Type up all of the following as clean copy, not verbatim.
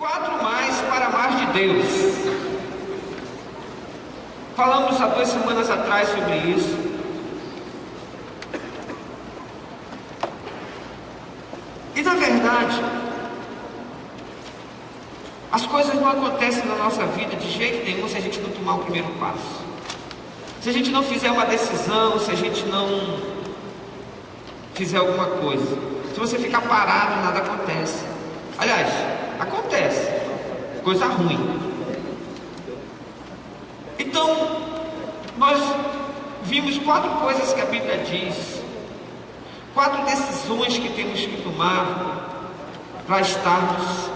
4 mais para mais de Deus. Falamos há 2 semanas atrás sobre isso. E na verdade, as coisas não acontecem na nossa vida de jeito nenhum se a gente não tomar o primeiro passo. Se a gente não fizer uma decisão, se a gente não fizer alguma coisa. Se você ficar parado, nada acontece. Aliás, acontece coisa ruim. Então, nós vimos 4 coisas que a Bíblia diz, 4 decisões que temos que tomar para estarmos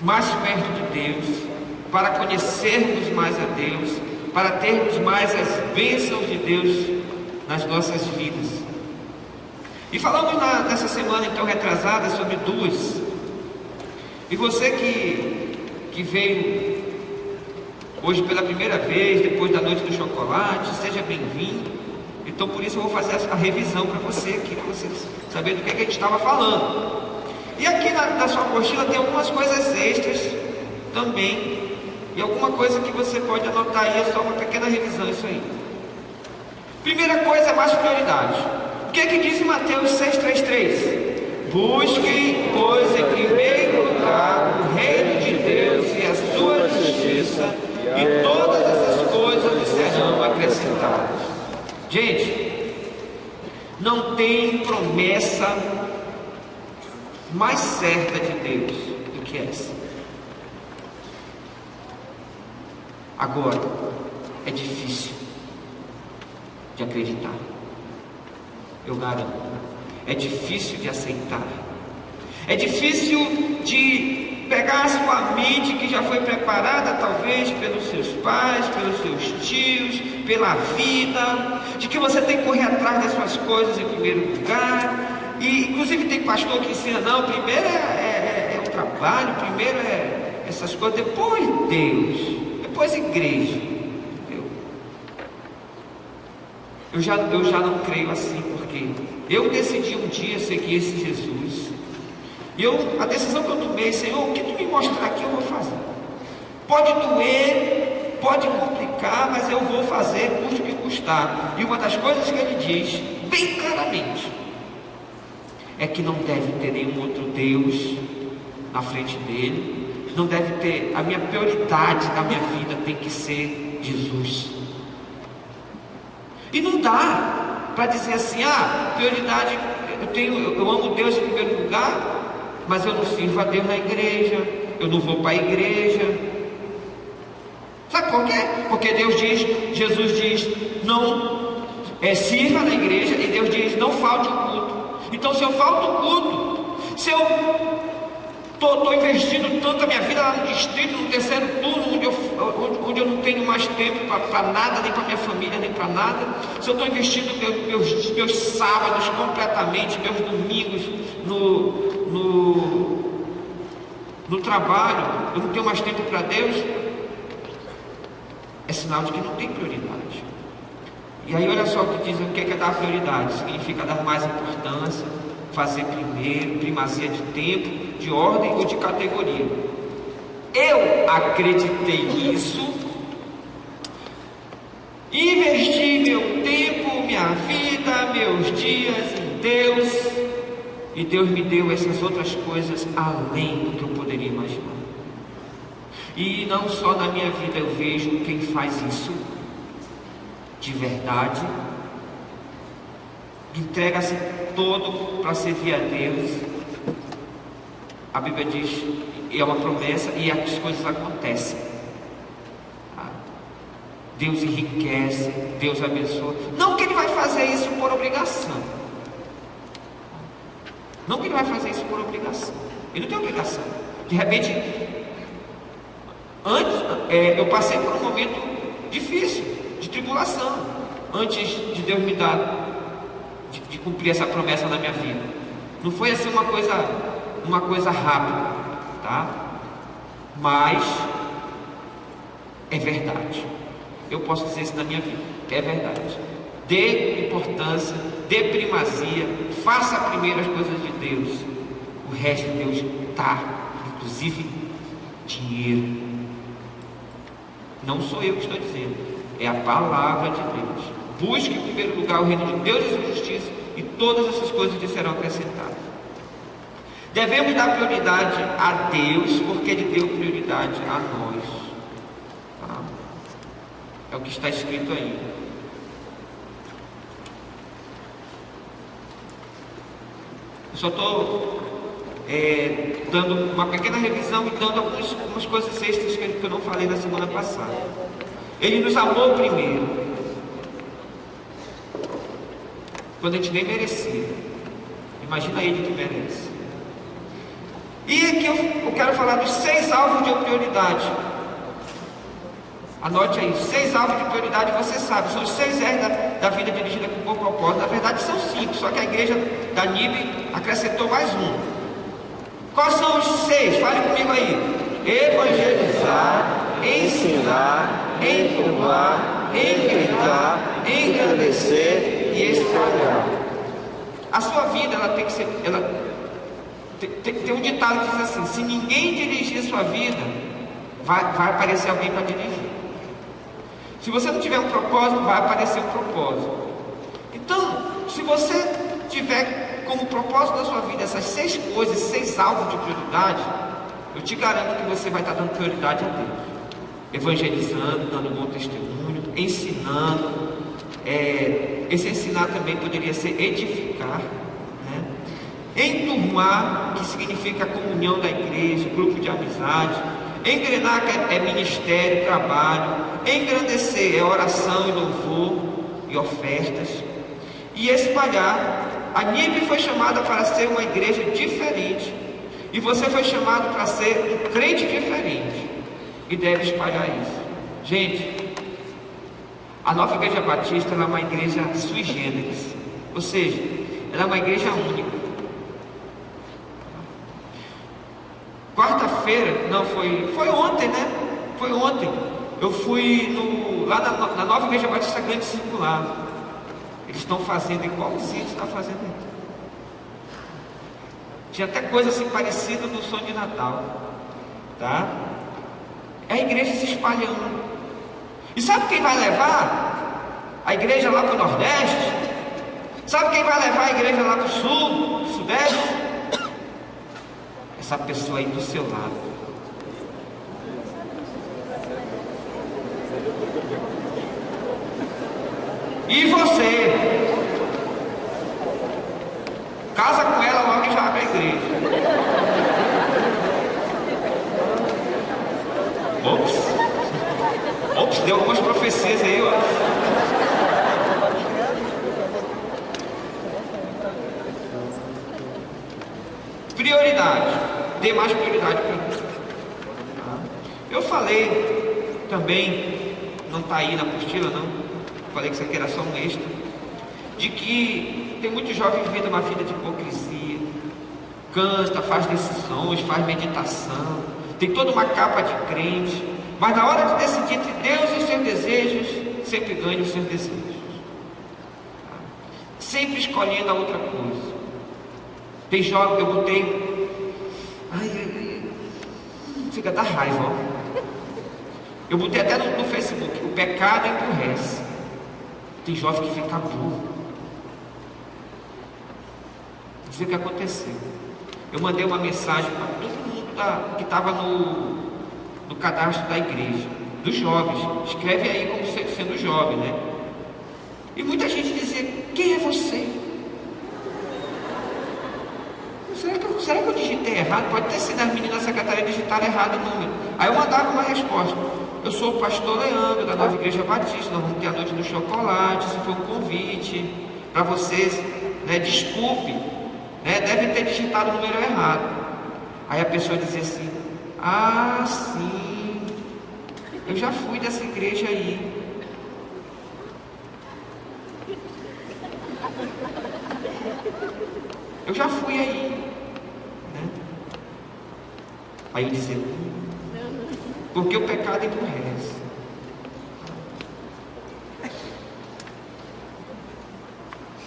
mais perto de Deus, para conhecermos mais a Deus, para termos mais as bênçãos de Deus nas nossas vidas. E falamos nessa semana então retrasada sobre 2. E você que veio hoje pela primeira vez, depois da noite do chocolate, seja bem-vindo. Então por isso eu vou fazer a revisão para você aqui, para você saber do que a gente estava falando. E aqui na sua apostila tem algumas coisas extras também, e alguma coisa que você pode anotar aí, é só uma pequena revisão isso aí. Primeira coisa é mais prioridade. O que é que diz em Mateus 6,33? Busquem, pois, em primeiro lugar o reino de Deus e a sua justiça, e todas essas coisas lhe serão acrescentadas. Gente, não tem promessa mais certa de Deus do que essa. Agora, é difícil de acreditar. Eu garanto. É difícil de aceitar. É difícil de pegar a sua mente que já foi preparada talvez pelos seus pais, pelos seus tios, pela vida, de que você tem que correr atrás das suas coisas em primeiro lugar. E inclusive tem pastor que ensina, não, primeiro é o trabalho, primeiro é essas coisas, depois Deus, depois igreja. Eu já não creio assim, porque eu decidi um dia seguir esse Jesus. E a decisão que eu tomei, Senhor, o que tu me mostrar aqui eu vou fazer. Pode doer, pode complicar, mas eu vou fazer, custe o que custar. E uma das coisas que ele diz, bem claramente, é que não deve ter nenhum outro Deus na frente dele. Não deve ter, a minha prioridade da minha vida tem que ser Jesus. E não dá para dizer assim, prioridade, eu amo Deus em primeiro lugar, mas eu não sirvo a Deus na igreja, eu não vou para a igreja. Sabe por quê? Porque Jesus diz, não sirva na igreja, e Deus diz, não falte o culto. Então se eu falto o culto, se eu estou investindo tanto a minha vida lá no distrito, no terceiro turno, onde eu não tenho mais tempo para nada, nem para minha família, nem para nada, se eu estou investindo meus sábados completamente, meus domingos no trabalho, eu não tenho mais tempo para Deus, é sinal de que não tem prioridade. E aí olha só o que diz, o que é dar prioridade? Significa dar mais importância, fazer primeiro, primazia de tempo, de ordem ou de categoria. Eu acreditei nisso, investi meu tempo, minha vida, meus dias em Deus, e Deus me deu essas outras coisas além do que eu poderia imaginar. E não só na minha vida eu vejo quem faz isso de verdade, entrega-se todo para servir a Deus. A Bíblia diz, é uma promessa e as coisas acontecem. Deus enriquece, Deus abençoa. Não que Ele vai fazer isso por obrigação. Não que Ele vai fazer isso por obrigação. Ele não tem obrigação. De repente, antes, eu passei por um momento difícil, de tribulação, antes de Deus me dar, de cumprir essa promessa na minha vida. Não foi assim uma coisa rápida, tá? Mas é verdade. Eu posso dizer isso na minha vida, que é verdade. Dê importância, dê primazia, faça primeiro as coisas de Deus. O resto Deus está inclusive dinheiro. Não sou eu que estou dizendo, é a palavra de Deus. Busque em primeiro lugar o reino de Deus e sua justiça, e todas essas coisas lhe serão acrescentadas. Devemos dar prioridade a Deus, porque Ele deu prioridade a nós. Tá? É o que está escrito aí. Eu só estou dando uma pequena revisão e dando algumas coisas extras que eu não falei na semana passada. Ele nos amou primeiro, quando a gente nem merecia. Imagina Ele que merece. E aqui eu quero falar dos 6 alvos de prioridade. Anote aí, 6 alvos de prioridade, você sabe, são os 6 R's da vida dirigida com bom propósito. Na verdade são 5, só que a igreja da NIB acrescentou mais um. Quais são os 6? Fale comigo aí. Evangelizar, ensinar, enturmar, engrenar, engrandecer e espalhar. A sua vida, ela tem que ser... Tem um ditado que diz assim: se ninguém dirigir a sua vida, vai aparecer alguém para dirigir. Se você não tiver um propósito, vai aparecer um propósito. Então, se você tiver como propósito da sua vida essas 6 coisas, 6 alvos de prioridade, eu te garanto que você vai estar dando prioridade a Deus. Evangelizando, dando bom testemunho, ensinando. Esse ensinar também poderia ser edificar, né? Enturmar, que significa a comunhão da igreja, grupo de amizade. Engrenar, que é ministério, trabalho. Engrandecer é oração e louvor e ofertas. E espalhar, a NIB foi chamada para ser uma igreja diferente, e você foi chamado para ser um crente diferente, e deve espalhar isso. Gente, a Nova Igreja Batista é uma igreja sui generis, ou seja, ela é uma igreja única. Quarta-feira, não, foi ontem, né? Foi ontem. Eu fui lá na Nova Igreja Batista Grande Circular. Eles estão fazendo igualzinho que está fazendo aí. Tinha até coisa assim parecida no som de Natal, tá? É a igreja se espalhando. E sabe quem vai levar a igreja lá para o Nordeste? Sabe quem vai levar a igreja lá para o Sul, Sudeste? Essa pessoa aí do seu lado. E você? Casa com ela logo e já abre a igreja. Ops, deu algumas profecias aí, ó. Prioridade. Dê mais prioridade para você. Eu falei também, não está aí na apostila não, falei que isso aqui era só um extra, de que tem muitos jovens vivendo uma vida de hipocrisia, canta, faz decisões, faz meditação, tem toda uma capa de crente, mas na hora de decidir entre Deus e os seus desejos, sempre ganha os seus desejos, sempre escolhendo a outra coisa. Tem jovem, eu botei, fica da raiva, ó. Eu botei até no Facebook, o pecado emburrece. Tem jovem que fica burro. Não sei o que aconteceu. Eu mandei uma mensagem para todo mundo que estava no cadastro da igreja, dos jovens. Escreve aí como sendo jovem, né? E muita gente dizia: quem é você? Será que eu digitei errado? Pode ter sido as meninas da secretaria digitaram errado o número. Aí eu mandava uma resposta: eu sou o pastor Leandro, da Nova Igreja Batista, nós vamos ter a noite do chocolate, isso foi um convite para vocês, né? Desculpe, né? Deve ter digitado o número errado. Aí a pessoa dizia assim: ah, sim, eu já fui dessa igreja aí. Eu já fui aí, né? Aí eu dizia: porque o pecado emburrece.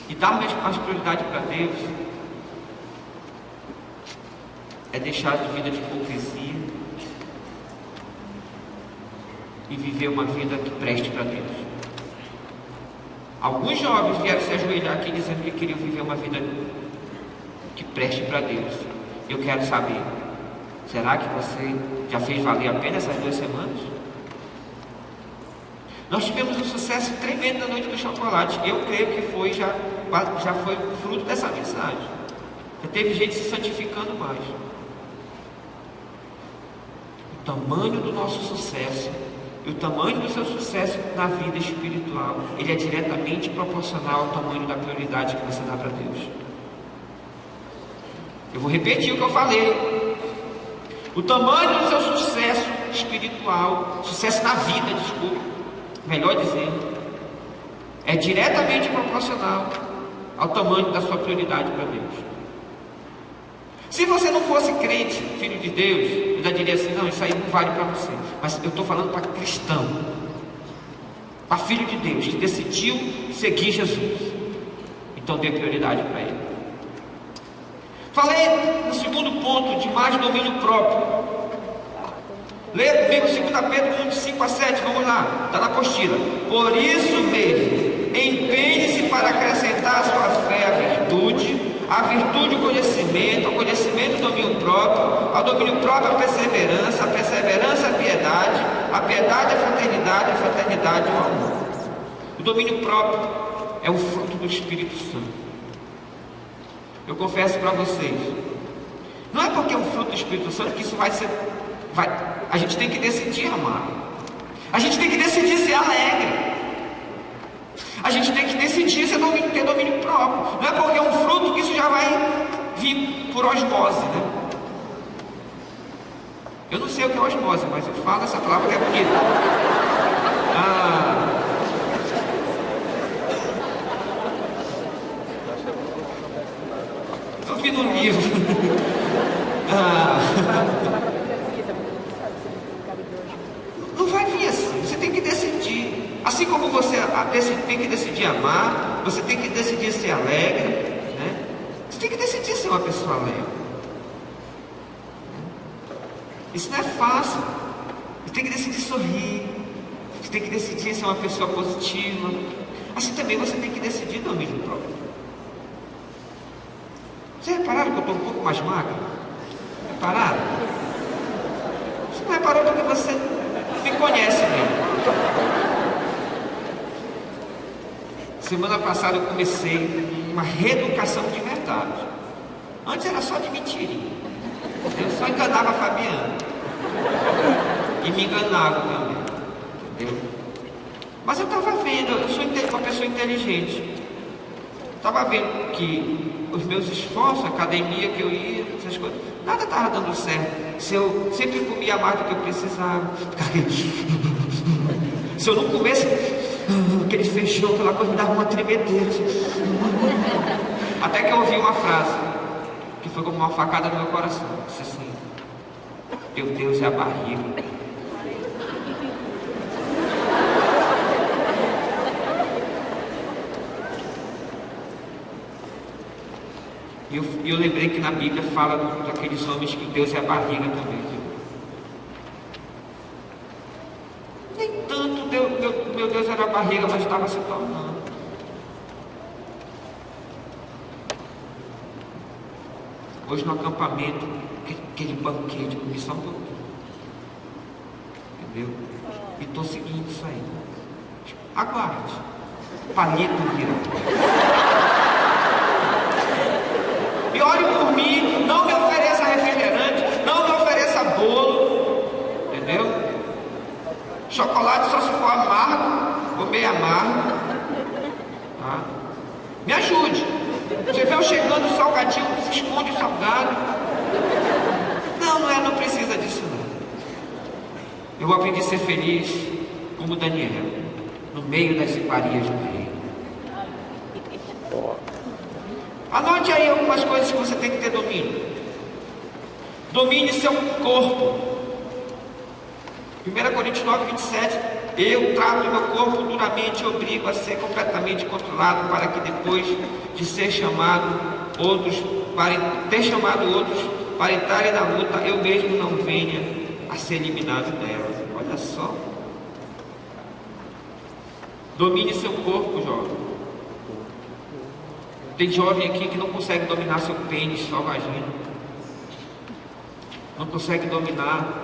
E dar mais prioridade para Deus é deixar de vida de hipocrisia e viver uma vida que preste para Deus. Alguns jovens vieram se ajoelhar aqui dizendo que queriam viver uma vida que preste para Deus. Eu quero saber, será que você já fez valer a pena essas 2 semanas? Nós tivemos um sucesso tremendo na Noite do Chocolate. Eu creio que já foi fruto dessa mensagem. Já teve gente se santificando mais. O tamanho do nosso sucesso e o tamanho do seu sucesso na vida espiritual, ele é diretamente proporcional ao tamanho da prioridade que você dá para Deus. Eu vou repetir o que eu falei. O tamanho do seu sucesso espiritual, sucesso na vida, desculpa, melhor dizendo, é diretamente proporcional ao tamanho da sua prioridade para Deus. Se você não fosse crente, filho de Deus, eu já diria assim, não, isso aí não vale para você. Mas eu estou falando para cristão, para filho de Deus, que decidiu seguir Jesus. Então dê prioridade para Ele. Falei no segundo ponto de mais domínio próprio. Leia comigo 2 Pedro 1, de 5 a 7, vamos lá, está na apostila. Por isso mesmo, empenhe-se para acrescentar à sua fé a virtude o conhecimento, ao conhecimento o domínio próprio, ao domínio próprio a perseverança a piedade a fraternidade o amor. O domínio próprio é o fruto do Espírito Santo. Eu confesso para vocês, não é porque é um fruto do Espírito Santo que isso a gente tem que decidir amar, a gente tem que decidir ser alegre, a gente tem que decidir ter domínio próprio. Não é porque é um fruto que isso já vai vir por osmose, né? Eu não sei o que é osmose, mas eu falo essa palavra que é bonita. Eu vi no livro. Não vai vir assim, você tem que decidir. Assim como você tem que decidir amar, você tem que decidir ser alegre, né? Você tem que decidir ser uma pessoa alegre. Isso não é fácil. Você tem que decidir sorrir, você tem que decidir ser uma pessoa positiva. Assim também você tem que decidir domínio próprio. Vocês repararam que eu estou um pouco mais magro? Repararam? Você não reparou porque você me conhece mesmo. Semana passada eu comecei uma reeducação de verdade. Antes era só de mentirinha. Eu só enganava a Fabiana. E me enganava também. Entendeu? Mas eu estava vendo, eu sou uma pessoa inteligente. Estava vendo que os meus esforços, a academia que eu ia, essas coisas, nada estava dando certo. Se eu sempre comia mais do que eu precisava. Se eu não comesse aquele feijão, aquela coisa me dava uma tremedeira. Até que eu ouvi uma frase que foi como uma facada no meu coração. Eu disse assim: teu Deus é a barriga. E eu lembrei que na Bíblia fala daqueles homens que Deus é a barriga também, viu? Nem tanto meu Deus era a barriga, mas estava se tornando. Hoje no acampamento, aquele banquete, comi só um pouquinho. Entendeu? E estou seguindo isso aí. Aguarde. Palito virá. E ore por mim, não me ofereça refrigerante, não me ofereça bolo, entendeu? Chocolate só se for amargo, ou meio amargo, tá? Me ajude. Você vê eu chegando o salgadinho, se esconde o salgado. Não precisa disso não. Eu aprendi a ser feliz como Daniel, no meio das iguarias do rei. Anote aí algumas coisas que você tem que ter domínio. Domine seu corpo. 1 Coríntios 9, 27. Eu trato meu corpo duramente e obrigo a ser completamente controlado, para que depois de ser chamado outros, para entrarem na luta, eu mesmo não venha a ser eliminado delas. Olha só. Domine seu corpo, jovem. Tem jovem aqui que não consegue dominar seu pênis, sua vagina. Não consegue dominar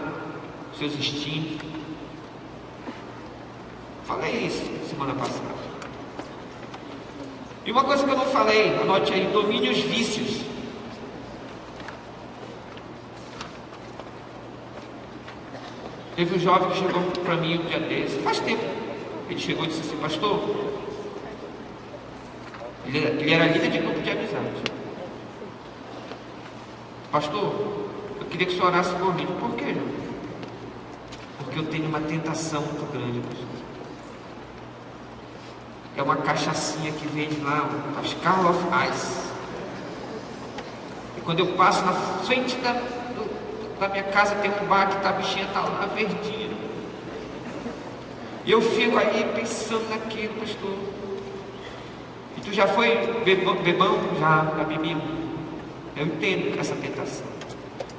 seus instintos. Falei isso semana passada. E uma coisa que eu não falei, anote aí, domine os vícios. Teve um jovem que chegou para mim um dia desse, faz tempo. Ele chegou e disse assim: pastor, ele era líder de grupo de amizade. Pastor, eu queria que o senhor orasse por mim. Por quê, João? Porque eu tenho uma tentação muito grande, pastor. É uma cachaçinha que vende lá, as Carl of Ice. E quando eu passo na frente da minha casa, tem um bar que a bichinha está lá, verdinha. E eu fico ali pensando naquilo, pastor. E tu já foi bebão? Já bebi. Eu entendo essa tentação.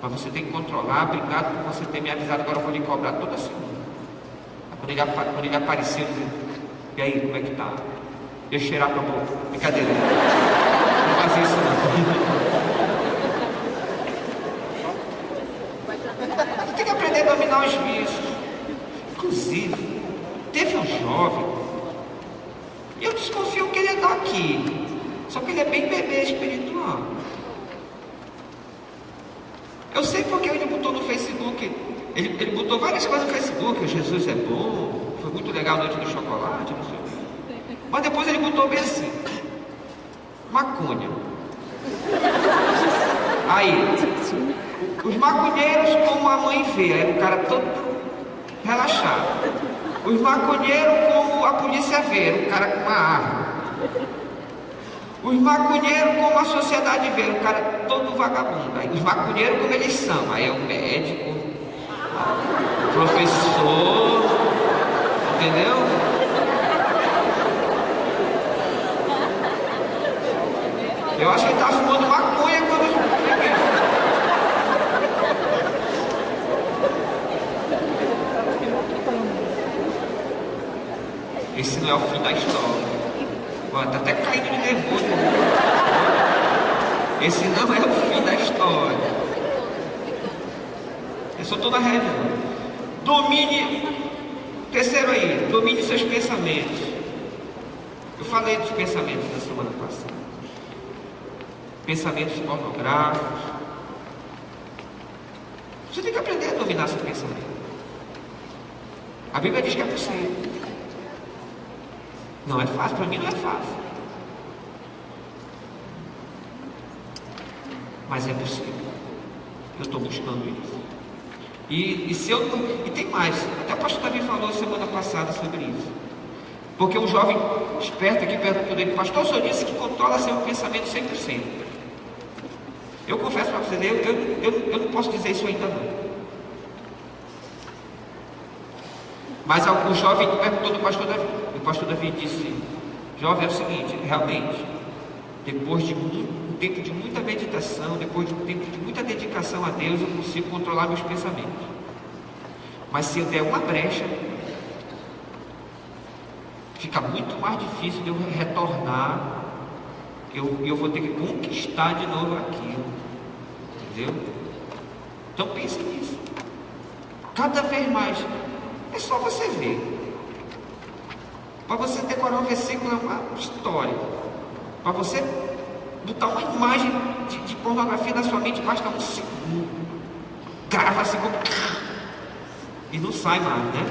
Mas você tem que controlar. Obrigado por você ter me avisado. Agora eu vou lhe cobrar toda semana. Quando ele apareceu, e aí, como é que tá? Eu cheirar pra boca. Brincadeira. Não vou fazer isso não. Você tem que aprender a dominar os vícios. Inclusive, teve um jovem, e eu desconfio que ele é daqui, só que ele é bem bebê espiritual. Eu sei porque ele botou no Facebook, ele botou várias coisas no Facebook: Jesus é bom, foi muito legal a noite do chocolate, não sei o quê. Mas depois ele botou bem assim: maconha. Aí, os maconheiros como a mãe vê, aí o cara todo relaxado. Os maconheiros como a polícia vê, o cara com uma arma. Os maconheiros como a sociedade vê, o cara todo vagabundo. Aí os maconheiros como eles são, aí é o médico, o professor, entendeu? Eu acho que ele tá fumando maconha quando esse não é o fim da história. Tá até caindo de nervoso. Esse não é o fim da história. Eu só estou na régua. Domine. Terceiro aí, domine seus pensamentos. Eu falei dos pensamentos da semana passada. Pensamentos pornográficos. Você tem que aprender a dominar seu pensamento. A Bíblia diz que é possível. Não é fácil, para mim não é fácil. Mas é possível. Eu estou buscando isso. E tem mais. Até o pastor Davi falou semana passada sobre isso. Porque um jovem esperto aqui perguntou dele: pastor, o senhor disse que controla seu pensamento 100%. Eu confesso para vocês, eu não posso dizer isso ainda não. Mas o jovem perguntou do pastor Davi. O pastor Davi disse: jovem, é o seguinte, realmente, depois de um tempo de muita meditação, depois de um tempo de muita dedicação a Deus, eu consigo controlar meus pensamentos. Mas se eu der uma brecha, fica muito mais difícil de eu retornar. Eu vou ter que conquistar de novo aquilo. Entendeu? Então pense nisso. Cada vez mais. É só você ver. Para você decorar um versículo é uma história. Para você botar uma imagem de pornografia na sua mente, basta um segundo. Grava assim como... e não sai mais, né?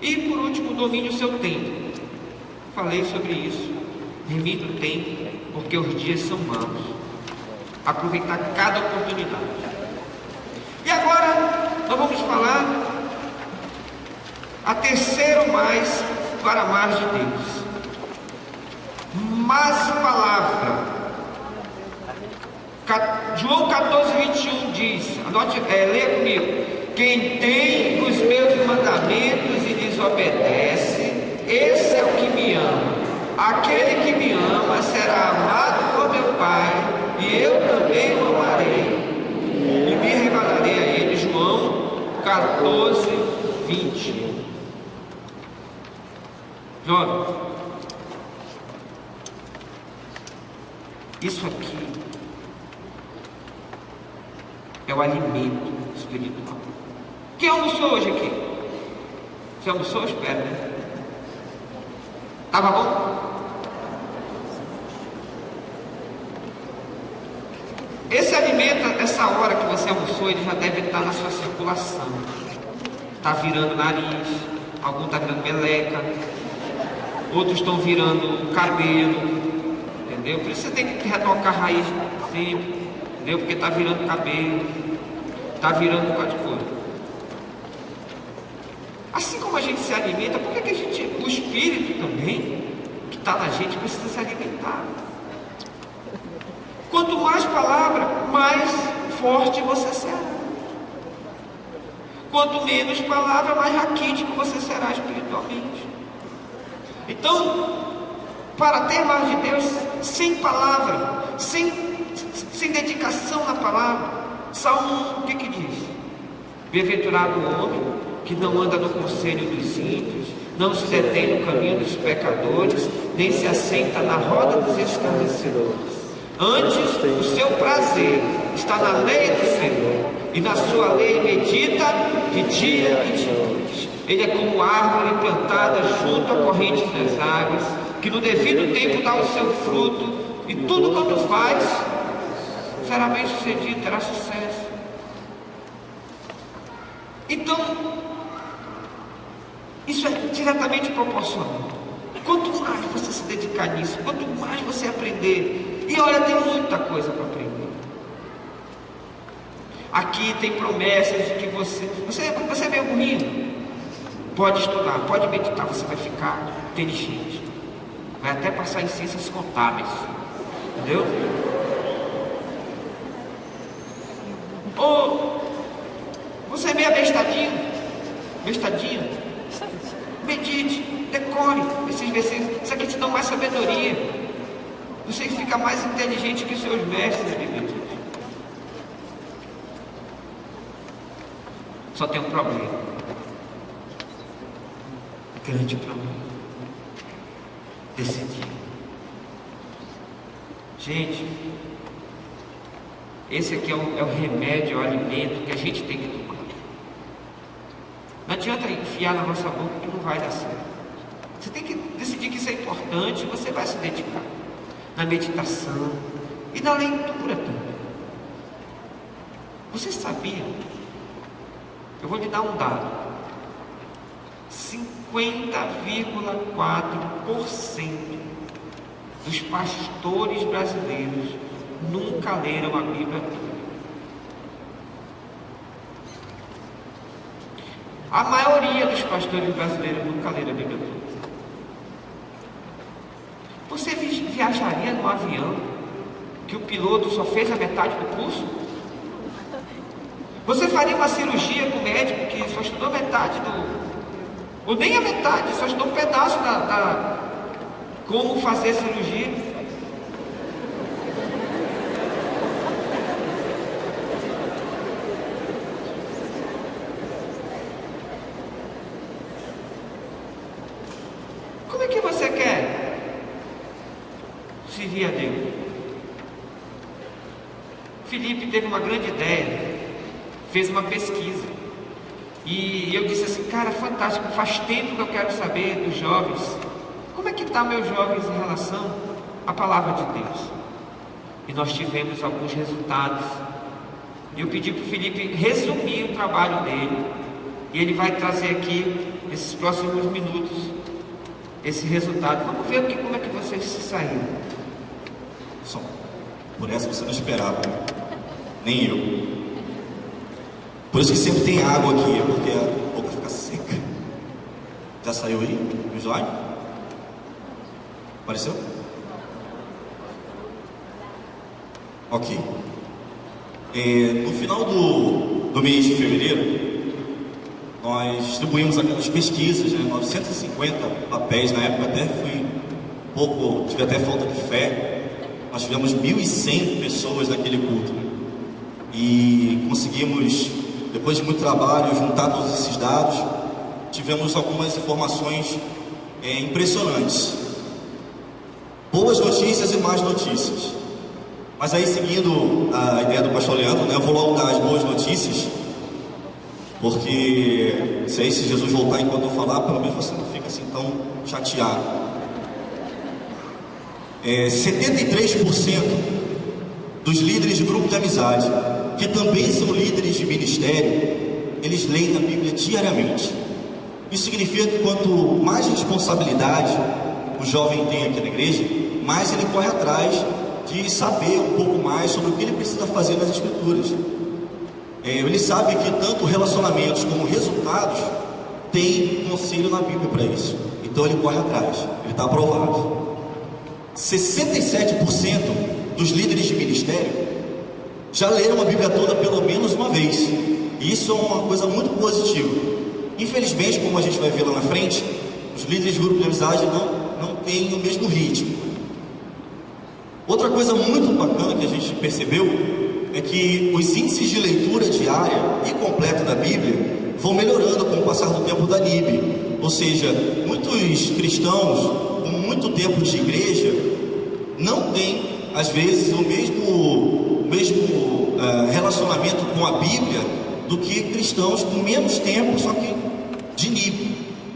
E por último, domine o seu tempo. Falei sobre isso. Limite o tempo, porque os dias são maus. Aproveitar cada oportunidade. E agora nós vamos falar a terceiro mais para mais de Deus. Mais palavra. João 14, 21 diz, leia comigo: quem tem os meus mandamentos e lhes obedece, esse é o que me ama. Aquele que me ama será amado por meu Isso aqui é o alimento espiritual. Quem almoçou hoje aqui? Você almoçou? Espera, né? Estava bom? Esse alimento, essa hora que você almoçou, ele já deve estar na sua circulação. Está virando nariz, algum está virando meleca, outros estão virando cabelo, entendeu? Por isso você tem que retocar a raiz sempre, entendeu? Porque está virando cabelo, está virando um bocado de coisa. Assim como a gente se alimenta, por que a gente, o espírito também, que está na gente, precisa se alimentar? Quanto mais palavra, mais forte você será. Quanto menos palavra, mais raquítico você será espiritualmente. Então, para ter mais de Deus, sem palavra, sem dedicação na palavra, Salmo 1, o que diz? Bem-aventurado o homem que não anda no conselho dos ímpios, não se detém no caminho dos pecadores, nem se assenta na roda dos escarnecedores. Antes, o seu prazer está na lei do Senhor, e na sua lei medita de dia e de noite. Ele é como árvore plantada junto à corrente das águas, que no devido tempo dá o seu fruto, e tudo quanto faz será bem sucedido, terá sucesso. Então, isso é diretamente proporcional. Quanto mais você se dedicar nisso, quanto mais você aprender, e olha, tem muita coisa para aprender. Aqui tem promessas de que você é meio burrinho, pode estudar, pode meditar, você vai ficar inteligente, vai até passar em ciências contábeis, entendeu? Ou você é meio bestadinho, medite, decore esses versículos, isso aqui te dá mais sabedoria. Você fica mais inteligente que os seus mestres, bíblia. Só tem um problema, grande problema: decidir. Gente, esse aqui é o remédio, é o alimento que a gente tem que tomar. Não adianta enfiar na nossa boca que não vai dar certo. Você tem que decidir que isso é importante, você vai se dedicar na meditação e na leitura também. Você sabia? Eu vou lhe dar um dado: 50,4% dos pastores brasileiros nunca leram a Bíblia toda. A maioria dos pastores brasileiros nunca leram a Bíblia toda. Você viajaria num avião que o piloto só fez a metade do curso? Você faria uma cirurgia com o médico que só estudou metade ou nem a metade, só estudou um pedaço da como fazer cirurgia? Como é que você quer servir a Deus? Felipe teve uma grande ideia, fez uma pesquisa, e eu disse assim: cara, fantástico, faz tempo que eu quero saber dos jovens, como é que está meus jovens em relação à palavra de Deus. E nós tivemos alguns resultados, e eu pedi para o Felipe resumir o trabalho dele, e ele vai trazer aqui, nesses próximos minutos, esse resultado. Vamos ver aqui como é que vocês se saíram. Só, por essa você não esperava, nem eu. Por isso que sempre tem água aqui, porque a boca fica seca. Já saiu aí o slide? Apareceu? Ok. No final do mês de fevereiro, nós distribuímos aquelas pesquisas, 950 papéis. Na época até fui um pouco, tive até falta de fé. Nós tivemos 1.100 pessoas naquele culto, e conseguimos, depois de muito trabalho, juntar todos esses dados. Tivemos algumas informações impressionantes, boas notícias e más notícias. Mas aí, seguindo a ideia do pastor Leandro, né, eu vou logo dar as boas notícias, porque se Jesus voltar enquanto eu falar, pelo menos você não fica assim tão chateado. 73% dos líderes de grupo de amizade, que também são líderes de ministério, eles leem a Bíblia diariamente. Isso significa que quanto mais responsabilidade o jovem tem aqui na igreja, mais ele corre atrás de saber um pouco mais sobre o que ele precisa fazer nas Escrituras. Ele sabe que tanto relacionamentos como resultados tem conselho na Bíblia para isso. Então ele corre atrás, ele está aprovado. 67% dos líderes de ministério já leram a Bíblia toda pelo menos uma vez. E isso é uma coisa muito positiva. Infelizmente, como a gente vai ver lá na frente, os líderes de grupo de amizade não têm o mesmo ritmo. Outra coisa muito bacana que a gente percebeu é que os índices de leitura diária e completa da Bíblia vão melhorando com o passar do tempo da NIB. Ou seja, muitos cristãos com muito tempo de igreja não têm, às vezes, o mesmo relacionamento com a Bíblia do que cristãos com menos tempo, só que de NIB,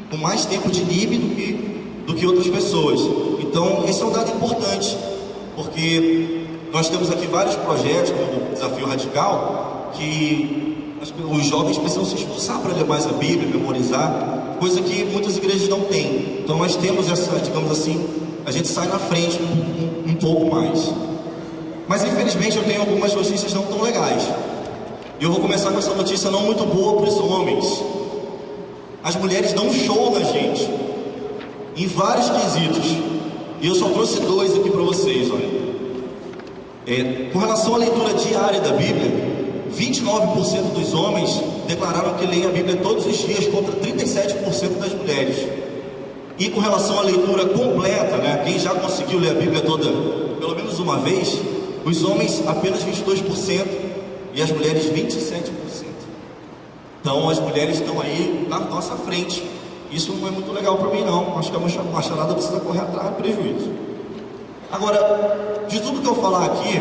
com mais tempo de NIB do que outras pessoas. Então, esse é um dado importante, porque nós temos aqui vários projetos, como o Desafio Radical, que os jovens precisam se esforçar para ler mais a Bíblia, memorizar, coisa que muitas igrejas não têm. Então nós temos essa, digamos assim, a gente sai na frente um pouco mais. Mas infelizmente eu tenho algumas notícias não tão legais. E eu vou começar com essa notícia não muito boa para os homens. As mulheres dão um show na gente, em vários quesitos. E eu só trouxe dois aqui para vocês, olha. Com relação à leitura diária da Bíblia, 29% dos homens declararam que leem a Bíblia todos os dias, contra 37% das mulheres. E com relação à leitura completa, né, quem já conseguiu ler a Bíblia toda pelo menos uma vez, os homens apenas 22% e as mulheres 27%. Então as mulheres estão aí na nossa frente. Isso não é muito legal para mim não. Acho que a macharada precisa correr atrás do prejuízo. Agora, de tudo que eu falar aqui,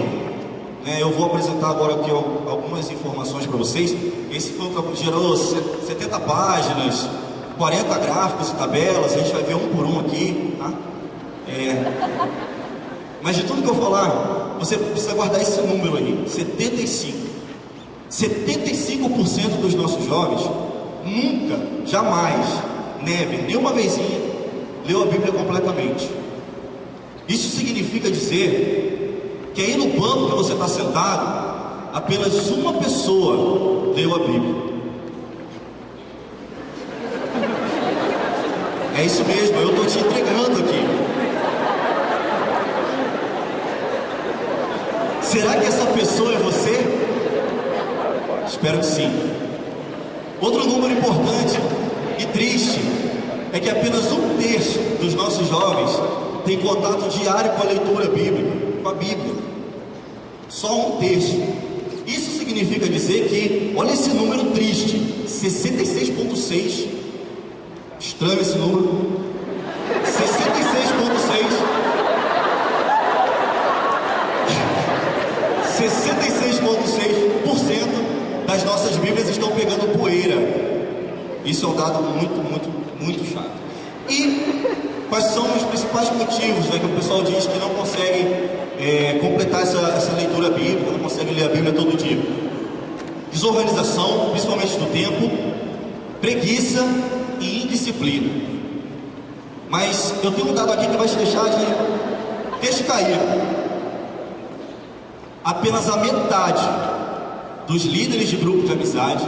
eu vou apresentar agora aqui algumas informações para vocês. Esse foi o que gerou 70 páginas, 40 gráficos e tabelas. A gente vai ver um por um aqui, tá? Mas de tudo que eu falar, você precisa guardar esse número aí, 75% dos nossos jovens nunca, jamais, never, nenhuma vezinha, leu a Bíblia completamente. Isso significa dizer que aí no banco que você está sentado, apenas uma pessoa leu a Bíblia. É isso mesmo, eu estou te entregando aqui. Será que essa pessoa é você? Espero que sim. Outro número importante e triste é que apenas 1/3 dos nossos jovens tem contato diário com a leitura bíblica, com a Bíblia. Só 1/3. Isso significa dizer que, olha esse número triste, 66,6. Estranho esse número. 66,6. 66,6% das nossas Bíblias estão pegando poeira. Isso é um dado muito chato. E quais são os principais motivos, que o pessoal diz que não consegue completar essa leitura bíblica, não consegue ler a Bíblia todo dia? Desorganização, principalmente do tempo, preguiça e indisciplina. Mas eu tenho um dado aqui que vai te deixar de queixo caído. Apenas a metade dos líderes de grupo de amizade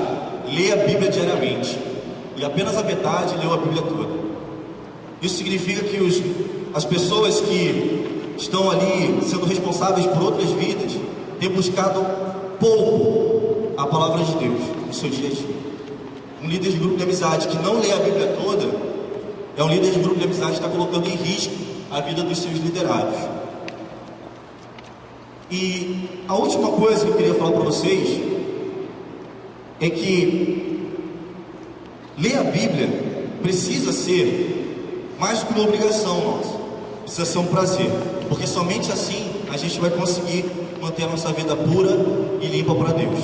lê a Bíblia diariamente. E apenas a metade leu a Bíblia toda. Isso significa que as pessoas que estão ali sendo responsáveis por outras vidas têm buscado pouco a palavra de Deus no seu dia a dia. Um líder de grupo de amizade que não lê a Bíblia toda é um líder de grupo de amizade que está colocando em risco a vida dos seus liderados. E a última coisa que eu queria falar para vocês é que ler a Bíblia precisa ser mais do que uma obrigação nossa, precisa ser um prazer, porque somente assim a a gente vai conseguir manter a nossa vida pura e limpa para Deus.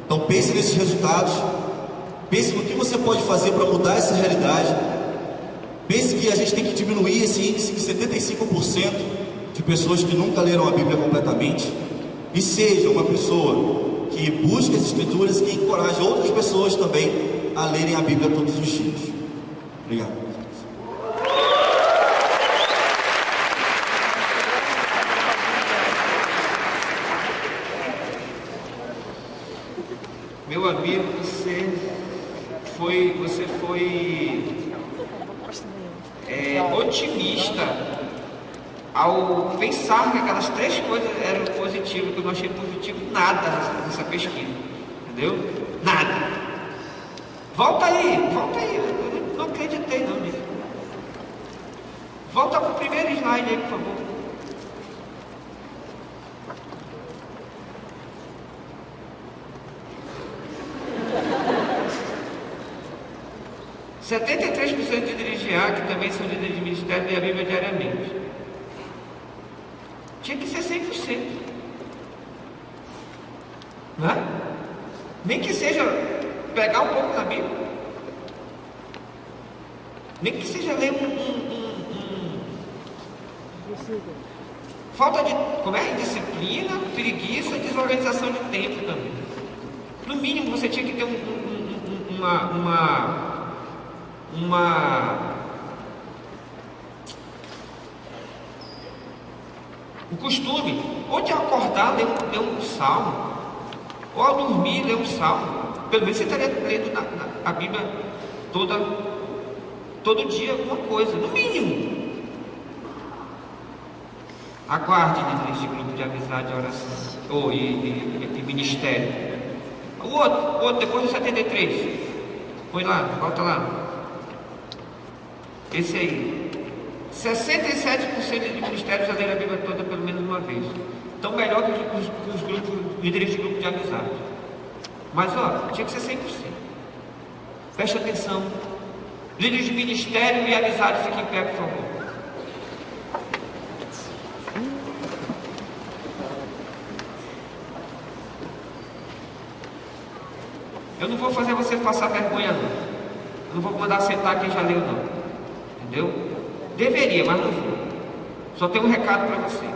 Então pense nesses resultados, pense no que você pode fazer para mudar essa realidade. Pense que a gente tem que diminuir esse índice de 75% de pessoas que nunca leram a Bíblia completamente, e seja uma pessoa que busque as Escrituras e que encoraje outras pessoas também a lerem a Bíblia todos os dias. Obrigado. Meu amigo, você foi otimista ao pensar que aquelas três coisas eram positivas, que eu não achei positivo nada nessa pesquisa, entendeu? Nada. Volta aí, eu não acreditei não nisso. Volta para o primeiro slide aí, por favor. – 73% de líderes de A, que também são líderes de ministério, lêem a Bíblia diariamente. Tinha que ser 100%. Não é? Nem que seja pegar um pouco na Bíblia. Nem que seja ler falta de, indisciplina, preguiça, desorganização de tempo também. No mínimo você tinha que ter o costume, ou de acordar, ler um salmo, ou ao dormir, ler um salmo. Pelo menos você estaria lendo a Bíblia todo dia alguma coisa, no mínimo. Aguarde líderes de grupo de amizade e oração, e ministério. O outro, depois do 73, põe lá, volta lá. Esse aí, 67% de ministérios já leram a Bíblia toda pelo menos uma vez. Então melhor que os líderes de grupo de amizade. Mas tinha que ser 100%. Preste atenção. Líderes de ministério e amizade, fiquem em pé, por favor. Eu não vou fazer você passar vergonha não. Eu não vou mandar sentar quem já leu não. Entendeu? Deveria, mas não vou. Só tenho um recado para você.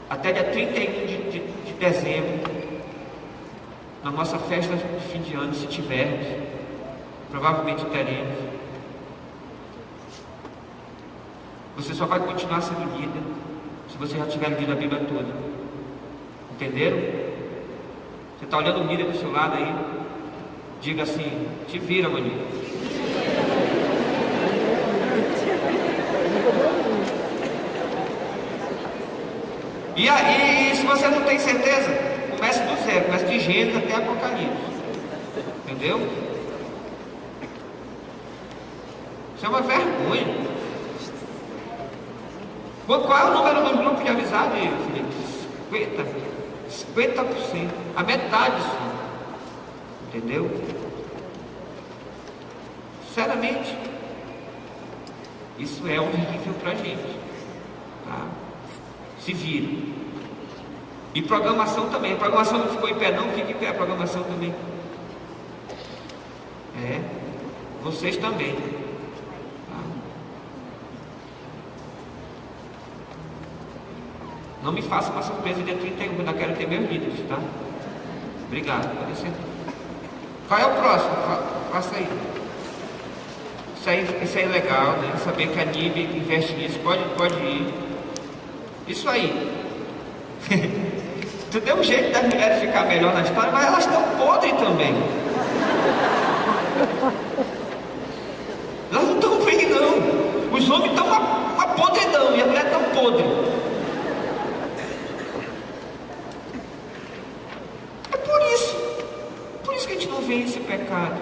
Até dia 31 de dezembro, na nossa festa de fim de ano, se tivermos, provavelmente teremos, você só vai continuar sendo líder se você já tiver lido a Bíblia toda. Entenderam? Você está olhando o líder do seu lado aí? Diga assim: te vira, maninho. E aí, se você não tem certeza, comece do zero, comece de Gênesis até Apocalipse. Entendeu? Isso é uma vergonha. Qual é o número do grupo de amizade, Felipe? 50%. A metade só. Entendeu? Sinceramente, isso é horrível pra gente. Tá? Se vira. E programação também. A programação não ficou em pé não, fica em pé a programação também. Vocês também. Tá? Não me faça uma surpresa dia 31, eu ainda quero ter meus líderes, tá? Obrigado, pode ser. Qual é o próximo? Faça aí. Isso aí é legal, né? Saber que a NIB investe nisso, pode ir. Isso aí. Tu deu um jeito das mulheres ficar melhor na história, mas elas estão podres também. Elas não estão bem não. Os homens estão uma podridão e as mulheres estão podres. É por isso que a gente não vê esse pecado.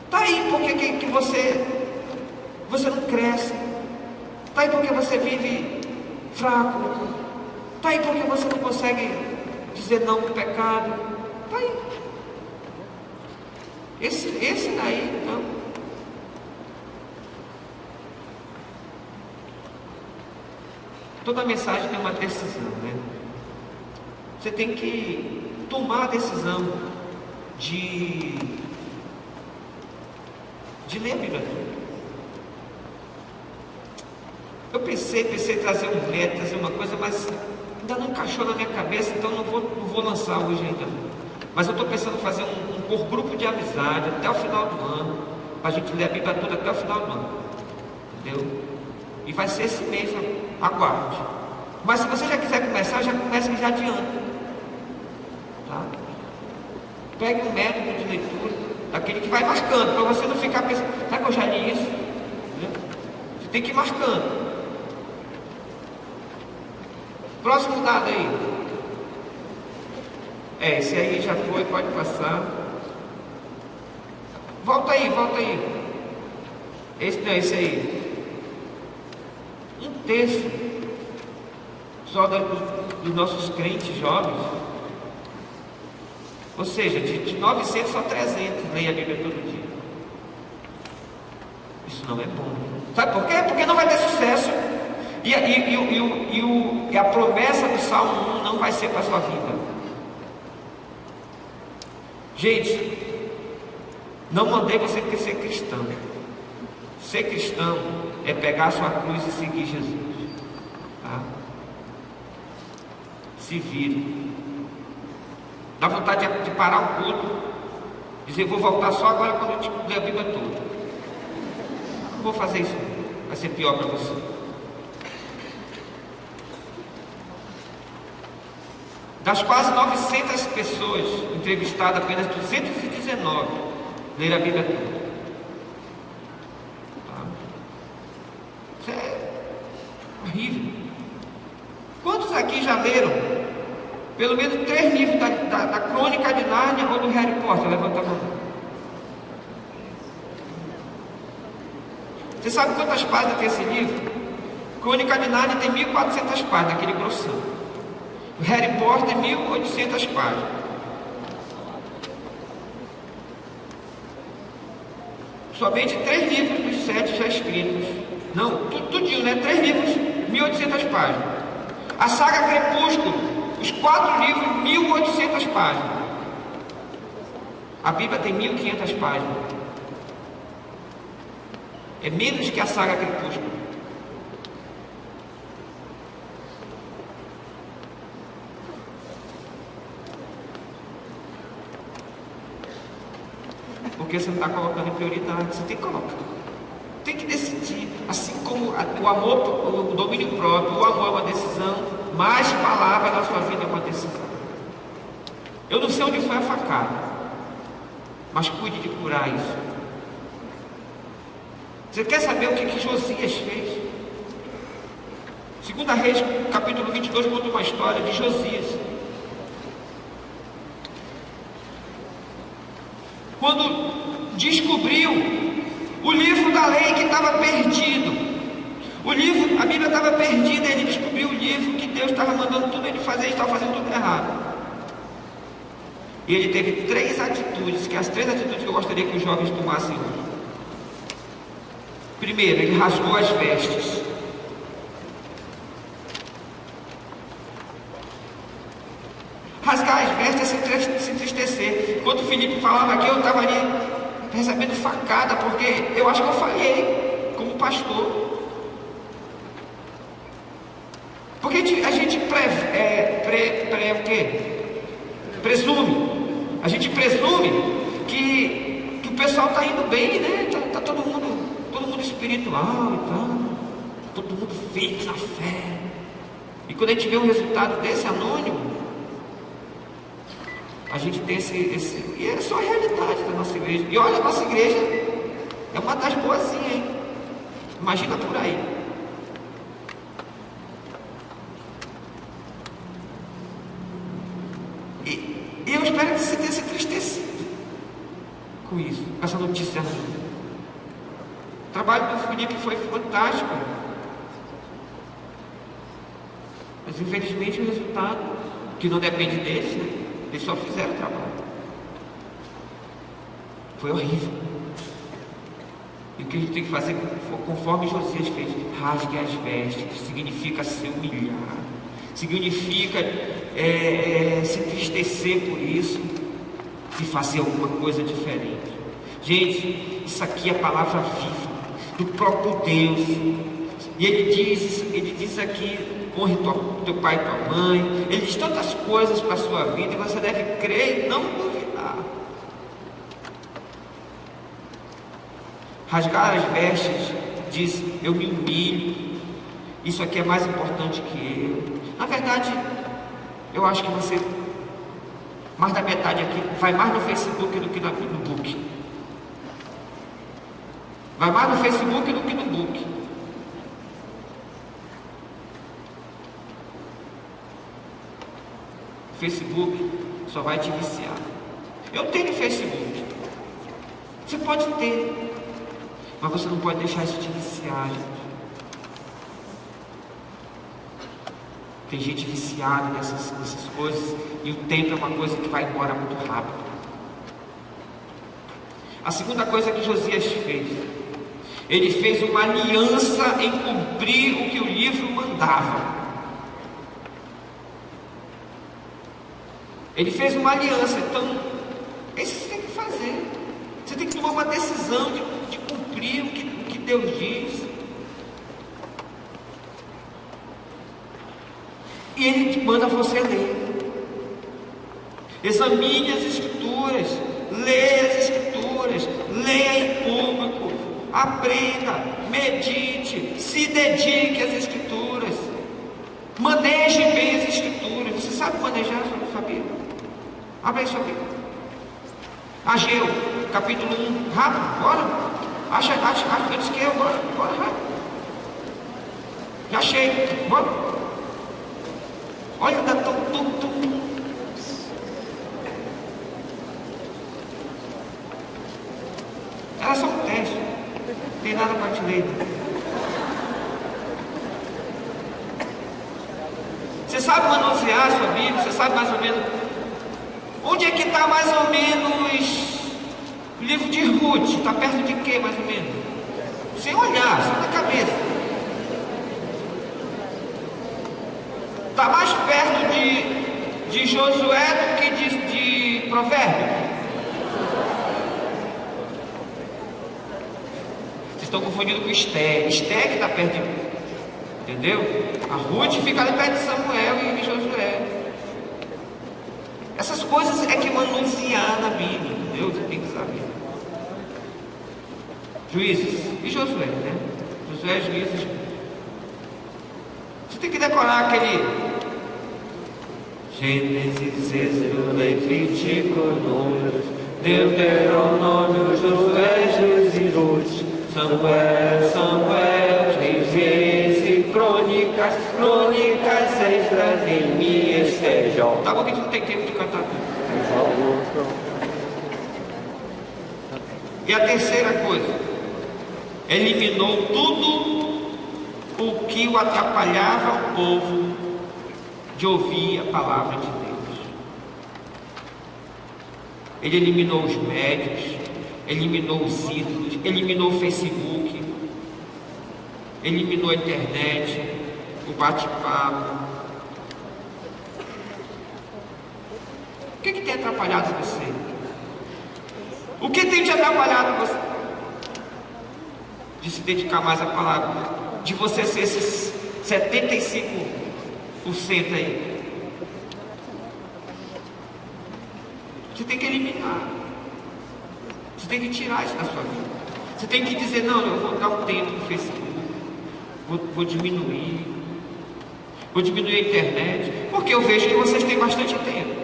Tá aí porque que você não cresce. Tá aí porque você vive fraco. Tá aí porque você não consegue dizer não pro pecado. Tá aí. Esse daí, não. Toda mensagem tem uma decisão, né? Você tem que tomar a decisão de ler a Bíblia. Eu pensei em trazer um método, trazer uma coisa, mas ainda não encaixou na minha cabeça, então não vou lançar hoje ainda. Mas eu estou pensando em fazer um grupo de amizade até o final do ano, para a gente ler a Bíblia toda até o final do ano. Entendeu? E vai ser esse mês, aguarde. Mas se você já quiser começar, já comece e já adianta. Tá? Pegue um método de leitura, daquele que vai marcando, para você não ficar pensando, será que eu já li isso? Entendeu? Você tem que ir marcando. Próximo dado aí. Esse aí já foi, pode passar. Volta aí. Esse aí. Um terço só dos nossos crentes jovens. Ou seja, de 900 só 300 leem a Bíblia todo dia. Isso não é bom. Sabe por quê? Porque não vai ter sucesso. E a promessa do Salmo 1 não vai ser para a sua vida. Gente, não mandei você ser cristão. Ser cristão é pegar a sua cruz e seguir Jesus. Tá? Se vire. Dá vontade de parar o culto, dizer, vou voltar só agora quando eu te ler a Bíblia toda. Não vou fazer isso, vai ser pior para você. Das quase 900 pessoas entrevistadas, apenas 219 leram a Bíblia toda. Tá? Isso é horrível. Quantos aqui já leram pelo menos 3 livros da Crônica de Nárnia ou do Harry Potter? Levanta a mão. Você sabe quantas páginas tem esse livro? Crônica de Nárnia tem 1.400 páginas, aquele grossão. O Harry Potter tem 1.800 páginas. Somente 3 livros dos 7 já escritos. Não, tudinho, né? 3 livros, 1.800 páginas. A saga Crepúsculo, os 4 livros, 1.800 páginas. A Bíblia tem 1.500 páginas. É menos que a saga Crepúsculo. Porque você não está colocando em prioridade. Você tem que colocar. Tem que decidir. Assim como o amor, o domínio próprio, o amor é uma decisão, mais palavra na sua vida é uma decisão. Eu não sei onde foi a facada, mas cuide de curar isso. Você quer saber o que Josias fez? 2 Reis, capítulo 22, conta uma história de Josias. Quando descobriu o livro da lei que estava perdido, a Bíblia estava perdida, ele descobriu o livro que Deus estava mandando tudo ele fazer, ele estava fazendo tudo errado. E ele teve 3 atitudes, que as 3 atitudes que eu gostaria que os jovens tomassem hoje. Primeiro, ele rasgou as vestes. Rasgar as vestes é se entristecer. Enquanto o Felipe falava aqui, eu estava ali recebendo facada, porque eu acho que eu falhei como pastor. Porque a gente presume. A gente presume que o pessoal está indo bem, né? Tá todo mundo espiritual e tal. Todo mundo firme na fé. E quando a gente vê um resultado desse anônimo, a gente tem e é só a realidade da nossa igreja. E olha, a nossa igreja é uma das boazinhas, hein? Imagina por aí. E eu espero que você tenha se entristecido com isso, com essa notícia. O trabalho do Felipe foi fantástico. Mas infelizmente o resultado, que não depende deles, né? Eles só fizeram o trabalho. Foi horrível. E o que a gente tem que fazer, conforme Josias fez, rasgue as vestes, significa se humilhar, significa se entristecer por isso e fazer alguma coisa diferente. Gente, isso aqui é a palavra viva do próprio Deus. E ele diz aqui: honre teu pai e tua mãe. Ele diz tantas coisas para a sua vida, e você deve crer e não duvidar. Rasgar as vestes diz: eu me humilho, isso aqui é mais importante que eu. Na verdade, eu acho que você, mais da metade aqui, vai mais no Facebook do que no book. Vai mais no Facebook do que no book. O Facebook só vai te viciar. Eu tenho Facebook. Você pode ter, mas você não pode deixar isso te viciar, gente. Tem gente viciada nessas coisas, e o tempo é uma coisa que vai embora muito rápido. A segunda coisa que Josias fez, ele fez uma aliança em cumprir o que o livro mandava. Ele fez uma aliança. Então, isso você tem que fazer. Você tem que tomar uma decisão de cumprir o que Deus diz. E Ele manda você ler. Examine as Escrituras, leia as Escrituras, leia em público, aprenda, medite, se dedique às Escrituras, maneje bem as Escrituras. Você sabe manejar a sua Bíblia? Abre aí sua Bíblia. Ageu, capítulo 1, rápido, bora. Acha antes que eu, bora, rápido. Já achei, bora. Olha, dá tum. Era só um teste, não tem nada para te ler. Você sabe manusear a sua Bíblia? Você sabe mais ou menos onde é que está mais ou menos o livro de Ruth? Está perto de quê mais ou menos? Sem olhar, só na cabeça. Está mais perto de Josué do que de Provérbios. Vocês estão confundindo com Esté. Esté que está perto de... Entendeu? A Ruth fica ali perto de Samuel e de Josué. Essas coisas é que manusear na Bíblia, entendeu? Você tem que saber. Juízes e Josué, né? Josué, Juízes. Você tem que decorar aquele Gênesis, Êxodo, Levítico, Números, Deuteronômio, Josué, Juízes e Ruth, Samuel, Reis, Crônicas, Esdras, Neemias, Esther, Jó. Tá bom que a gente não tem tempo de cantar tudo. E a terceira coisa, eliminou tudo o que o atrapalhava o povo de ouvir a palavra de Deus. Ele eliminou os médios, eliminou os ídolos, eliminou o Facebook, eliminou a internet, o bate-papo. O que tem atrapalhado você? O que tem te atrapalhado você? De se dedicar mais à palavra, de você ser esses 75% aí. Você tem que eliminar. Você tem que tirar isso da sua vida. Você tem que dizer: não, eu vou dar um tempo no Facebook, vou diminuir a internet, porque eu vejo que vocês têm bastante tempo.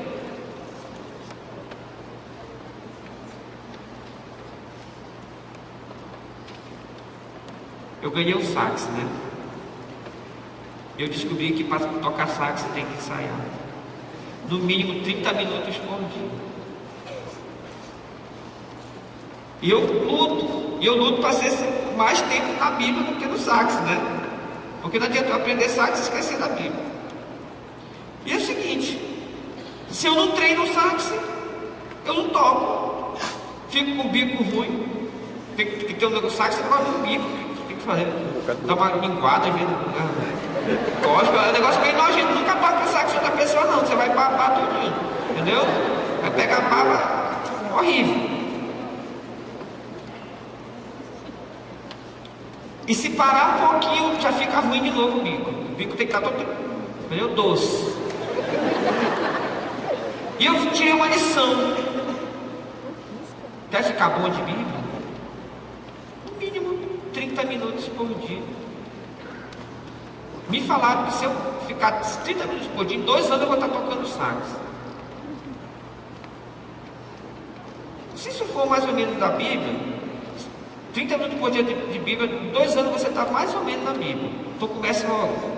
Eu ganhei um sax, né? Eu descobri que para tocar sax você tem que ensaiar no mínimo 30 minutos por dia. E eu luto para ser mais tempo na Bíblia do que no sax, né? Porque não adianta eu aprender sax e esquecer da Bíblia. E é o seguinte: se eu não treino sax, eu não toco, fico com o bico ruim. Tem que ter um negócio, sabe, você gosta do bico, tem que fazer, dar uma linguada, às vezes, cospe, é um negócio bem nojento, nunca toca o saco de outra pessoa não, você vai papar tudinho, entendeu? Vai pegar baba horrível. E se parar um pouquinho, já fica ruim de novo o bico. O bico tem que estar todo, entendeu? Doce. E eu tirei uma lição. Quer ficar bom de Bíblia? No mínimo 30 minutos por dia. Me falaram que se eu ficar 30 minutos por dia, em 2 anos eu vou estar tocando sax. Se isso for mais ou menos da Bíblia, 30 minutos por dia de Bíblia, em 2 anos você está mais ou menos na Bíblia. Então comece logo.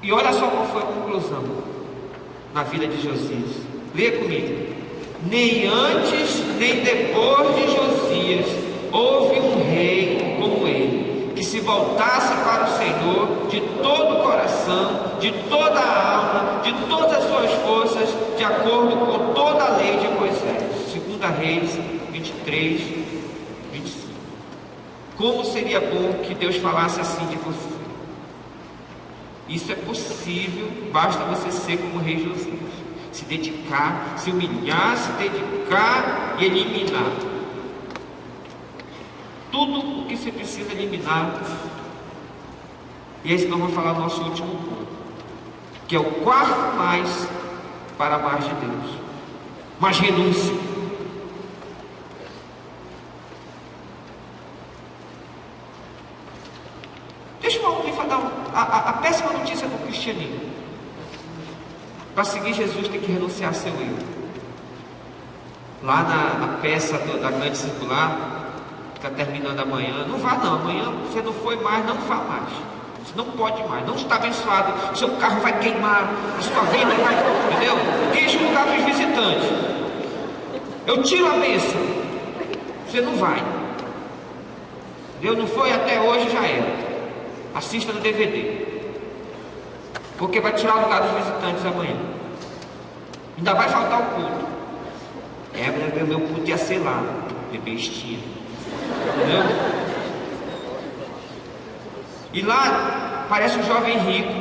E olha só qual foi a conclusão na vida de Josias. Leia comigo. Nem antes nem depois de Josias houve um rei como ele, que se voltasse para o Senhor de todo o coração, de toda a alma, de todas as suas forças, de acordo com toda a lei de Moisés. 2 Reis 23, 25. Como seria bom que Deus falasse assim de você. Isso é possível, basta você ser como o rei Josias. Se dedicar, se humilhar, se dedicar e eliminar tudo o que você precisa eliminar. E é isso que nós vamos falar no nosso último ponto, que é o quarto mais para amar de Deus. Mas renúncia. Deixa eu dar a péssima notícia do cristianismo. Para seguir Jesus tem que renunciar a seu eu. Lá na peça da grande circular, está terminando amanhã, não vá não, amanhã você não foi mais, não vá mais, você não pode mais, não está abençoado, o seu carro vai queimar, a sua vida vai, entendeu? Deixa o lugar para os visitantes, eu tiro a bênção, você não vai, entendeu? Não foi até hoje, já era, assista no DVD, porque vai tirar o lugar dos visitantes amanhã, ainda vai faltar o culto, meu culto ia ser lá, de bestinha. Entendeu? E lá parece um jovem rico.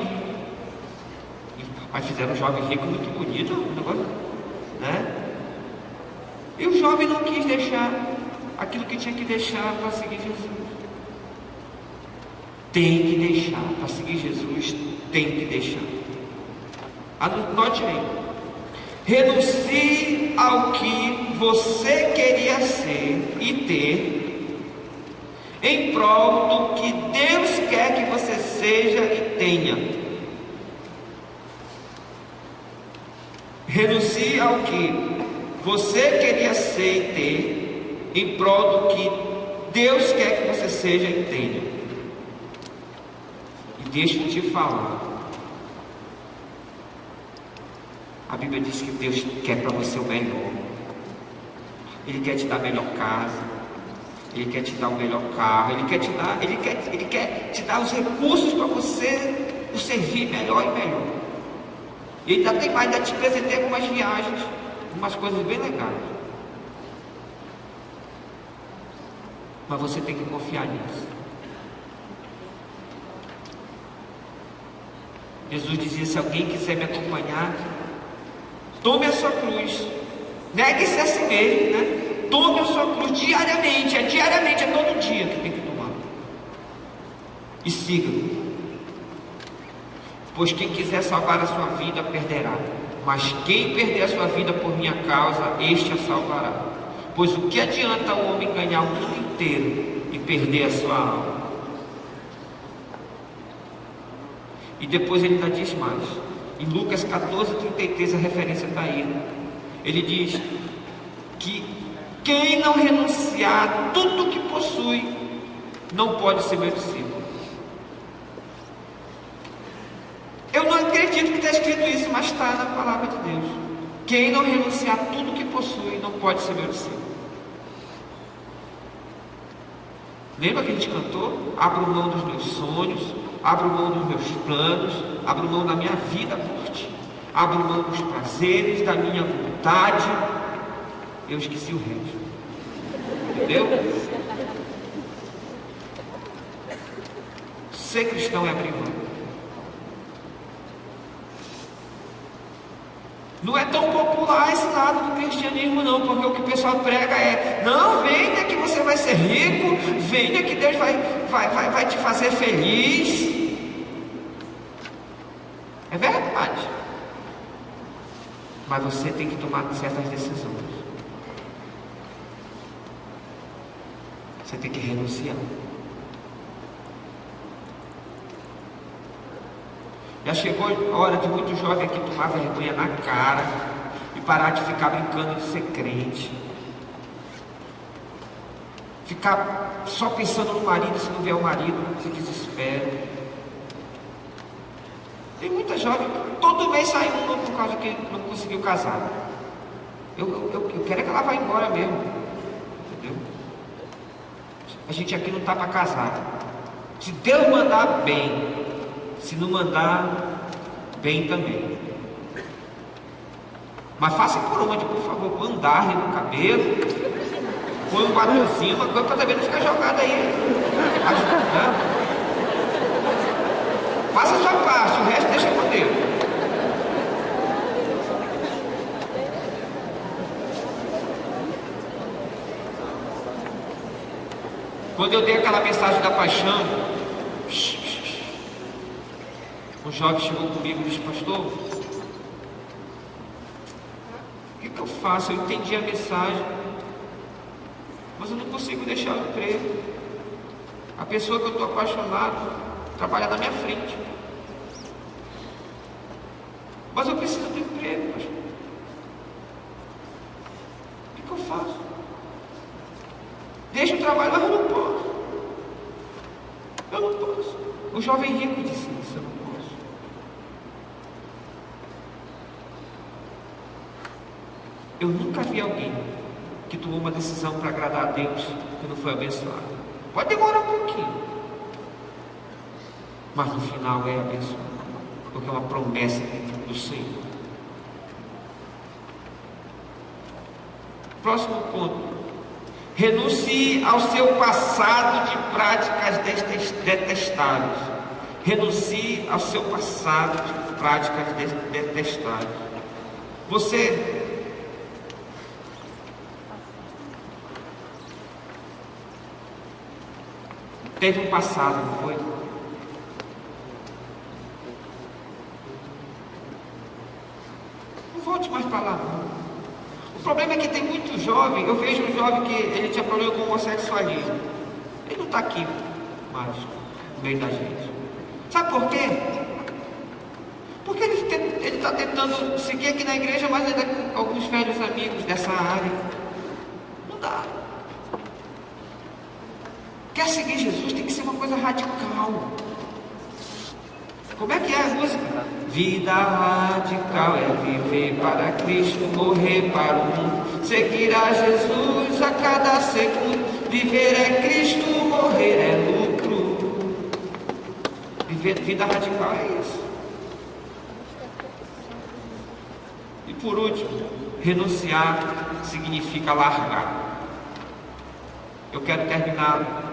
Mas fizeram um jovem rico muito bonito, um negócio, né? E o jovem não quis deixar aquilo que tinha que deixar para seguir Jesus. Tem que deixar para seguir Jesus, tem que deixar. Anote aí. Renuncie ao que você queria ser e ter, em prol do que Deus quer que você seja e tenha. Renuncie ao que você queria ser e ter, em prol do que Deus quer que você seja e tenha. E deixa eu te falar. A Bíblia diz que Deus quer para você o melhor. Ele quer te dar a melhor casa. Ele quer te dar o melhor carro, ele quer te dar os recursos para você o servir melhor e melhor. E ainda tem mais, ainda te presenteia com umas viagens, umas coisas bem legais. Mas você tem que confiar nisso. Jesus dizia: se alguém quiser me acompanhar, tome a sua cruz, negue-se a si mesmo, né? Tome a sua cruz diariamente, é todo dia que tem que tomar. E siga-me. Pois quem quiser salvar a sua vida, perderá. Mas quem perder a sua vida por minha causa, este a salvará. Pois o que adianta o homem ganhar o mundo inteiro e perder a sua alma? E depois ele ainda diz mais. Em Lucas 14:33, a referência está aí. Ele diz que quem não renunciar a tudo que possui, não pode ser meu discípulo. Eu não acredito que está escrito isso, mas está na palavra de Deus. Quem não renunciar a tudo que possui, não pode ser meu discípulo. Lembra que a gente cantou? Abro mão dos meus sonhos, abro mão dos meus planos, abro mão da minha vida por ti, abro mão dos prazeres da minha vontade. metade, eu esqueci o resto. Entendeu? Ser cristão é abrir mão. Não é tão popular esse lado do cristianismo não, porque o que o pessoal prega é: não, venha que você vai ser rico, venha que Deus vai te fazer feliz. É verdade, mas você tem que tomar certas decisões. Você tem que renunciar. Já chegou a hora de muito jovem aqui tomar vergonha na cara e parar de ficar brincando de ser crente. Ficar só pensando no marido, se não vier o marido, se desespera. Tem muita jovem que todo mês sai uma por causa que não conseguiu casar. Eu quero é que ela vá embora mesmo. Entendeu? A gente aqui não está para casar. Se Deus mandar, bem. Se não mandar, bem também. Mas faça por onde, por favor, põe um darle no cabelo, põe um batonzinho, uma coisa para também não ficar jogada aí. Né? Faça a sua parte, o resto deixa com Deus. Quando eu dei aquela mensagem da paixão, um jovem chegou comigo e disse: pastor, o que eu faço? Eu entendi a mensagem, mas eu não consigo deixar o emprego. A pessoa que eu estou apaixonado trabalha na minha frente, mas eu preciso do emprego, pastor. O que eu faço? Deixa o trabalho, mas eu não posso. Eu não posso. O jovem rico disse isso: eu não posso. Eu nunca vi alguém que tomou uma decisão para agradar a Deus que não foi abençoado. Pode demorar um pouquinho, mas no final é abençoado, porque é uma promessa do Senhor. Próximo ponto: renuncie ao seu passado de práticas detestáveis. Renuncie ao seu passado de práticas detestáveis. Você teve um passado, não foi? Não volte mais para lá, não. O problema é que tem muito jovem. Eu vejo um jovem que ele tinha problema com o homossexualismo. Ele não está aqui mais no meio da gente. Sabe por quê? Porque ele está tentando seguir aqui na igreja, mas ainda com alguns velhos amigos dessa área. Não dá. Quer seguir Jesus, tem que ser uma coisa radical. Como é que é a música? Vida radical é viver para Cristo, morrer para o mundo, seguir a Jesus a cada segundo. Viver é Cristo, morrer é lucro. Vida radical é isso. E por último, renunciar significa largar. Eu quero terminar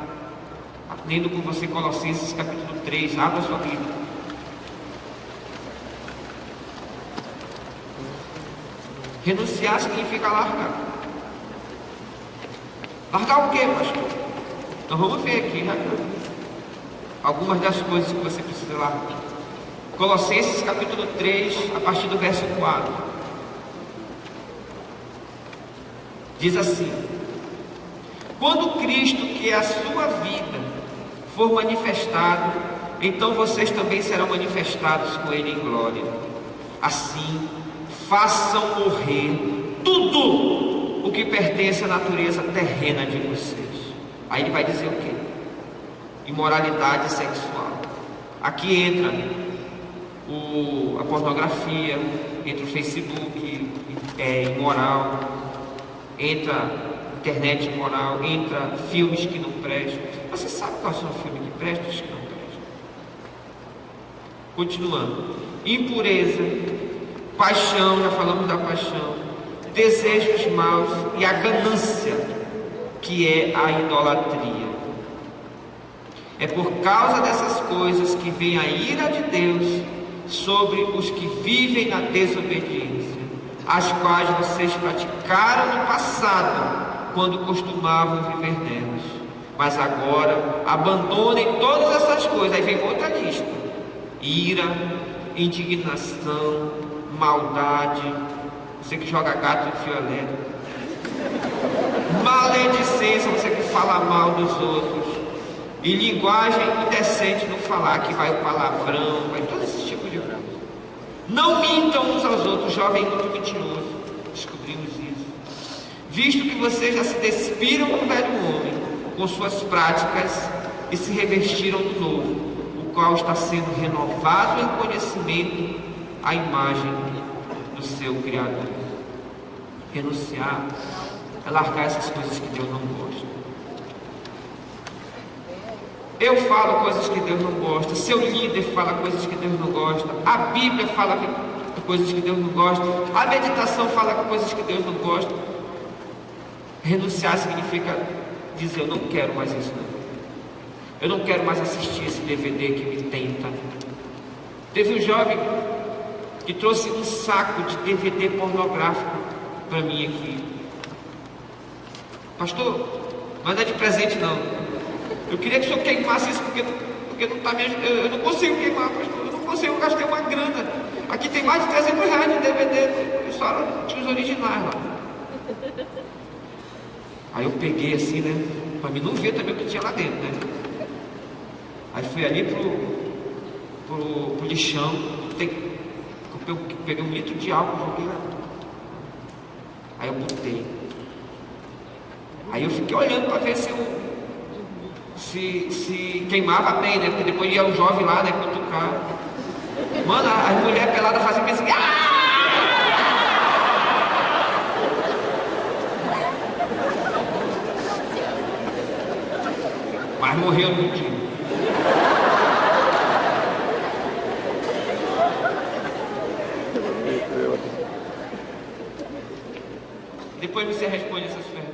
lendo com você Colossenses capítulo 3, abra sua Bíblia. Renunciar significa largar. Largar o quê, pastor? Então vamos ver aqui, né? Algumas das coisas que você precisa largar. Colossenses capítulo 3, a partir do verso 4. Diz assim: quando Cristo, que é a sua vida, for manifestado, então vocês também serão manifestados com Ele em glória. Assim, façam morrer tudo o que pertence à natureza terrena de vocês. Aí ele vai dizer o quê? Imoralidade sexual. Aqui entra a pornografia, entra o Facebook imoral, entra a internet imoral, entra filmes que não prestam. Você sabe quais são os filmes que prestam e os que não prestam? Continuando: impureza, paixão, já falamos da paixão, desejos maus e a ganância, que é a idolatria. É por causa dessas coisas que vem a ira de Deus sobre os que vivem na desobediência, as quais vocês praticaram no passado, quando costumavam viver nelas. Mas agora abandonem todas essas coisas. Aí vem outra lista: ira, indignação, maldade, você que joga gato em fio elétrico, maledicência, você que fala mal dos outros, e linguagem indecente no falar, que vai o palavrão, vai todo esse tipo de coisa. Não mintam uns aos outros, jovem muito mentiroso, descobrimos isso, visto que vocês já se despiram do velho homem com suas práticas e se revestiram do novo, o qual está sendo renovado em conhecimento à imagem do seu Criador. Renunciar é largar essas coisas que Deus não gosta. Eu falo coisas que Deus não gosta, seu líder fala coisas que Deus não gosta, a Bíblia fala coisas que Deus não gosta, a meditação fala coisas que Deus não gosta. Renunciar significa dizer: eu não quero mais isso não. Eu não quero mais assistir esse DVD que me tenta. Teve um jovem que trouxe um saco de DVD pornográfico para mim aqui. Pastor, não é de presente não. Eu queria que o senhor queimasse isso, porque não está me ajudando. Eu não consigo queimar, pastor. Eu não consigo, eu gastei uma grana. Aqui tem mais de R$300 de DVD. Só tinha os originais lá. Aí eu peguei assim, né? Para mim não ver também o que tinha lá dentro, né? Aí fui ali pro lixão. Eu peguei 1 litro de álcool, joguei lá. Aí eu botei. Aí eu fiquei olhando para ver se queimava bem, né? Porque depois ia o jovem lá, né? Cutucar. Mano, as mulheres peladas faziam assim. Mas morreu no dia. Depois você responde essas perguntas.